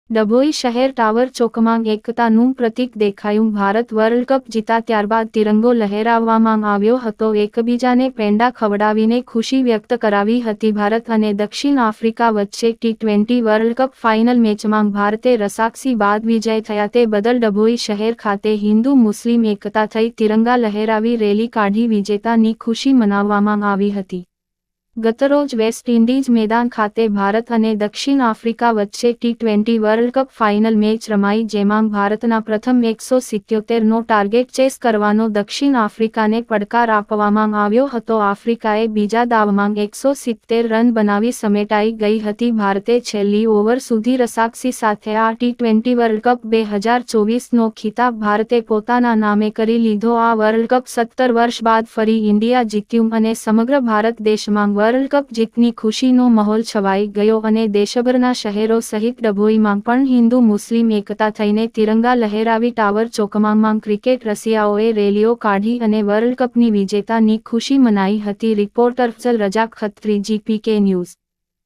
ડભોઈ શહેર ટાવર ચોકમાં એકતાનું પ્રતીક દેખાયું. ભારત વર્લ્ડ કપ જીતા ત્યારબાદ તિરંગો લહેરાવવામાં આવ્યો હતો. એકબીજાને પેંડા ખવડાવીને ખુશી વ્યક્ત કરાવી હતી. ભારત અને દક્ષિણ આફ્રિકા વચ્ચે ટી20 વર્લ્ડ કપ ફાઇનલ મેચમાં ભારતે રસાકસી બાદ વિજય થયા તે બદલ ડભોઈ શહેર ખાતે હિન્દુ મુસ્લિમ એકતા થઈ તિરંગા લહેરાવી રેલી કાઢી વિજેતાની ખુશી મનાવવામાં આવી હતી. ગતરોજ વેસ્ટ ઇન્ડીઝ મેદાન ખાતે ભારત અને દક્ષિણ આફ્રિકા વચ્ચે T20 world cup final match રમાઈ, જેમાં ભારતના પ્રથમ 177નો ટાર્ગેટ ચેસ કરવાનો દક્ષિણ આફ્રિકાને પડકાર આપવામાં આવ્યો હતો. આફ્રિકાએ બીજા દાવમાં 170 રન બનાવી સમેટાઈ ગઈ હતી. ભારતે છેલ્લી ઓવર સુધી રસાકસી સાથે આ ટી20 વર્લ્ડ કપ 2024નો ખિતાબ ભારતે પોતાના નામે કરી લીધો. આ વર્લ્ડ કપ 17 વર્ષ બાદ ફરી ઇન્ડિયા જીત્યું અને સમગ્ર ભારત દેશમાં વર્લ્ડ કપ જીતની ખુશીનો માહોલ છવાઈ ગયો અને દેશભરના શહેરો સહિત ડભોઈમાં પણ હિન્દુ મુસ્લિમ એકતા થઈને તિરંગા લહેરાવી ટાવર ચોકમાં ક્રિકેટ રસિયાઓએ રેલીઓ કાઢી અને વર્લ્ડ કપની વિજેતાની ખુશી મનાઈ હતી. રિપોર્ટર અફઝલ રજા ખત્રી, GPK ન્યૂઝ.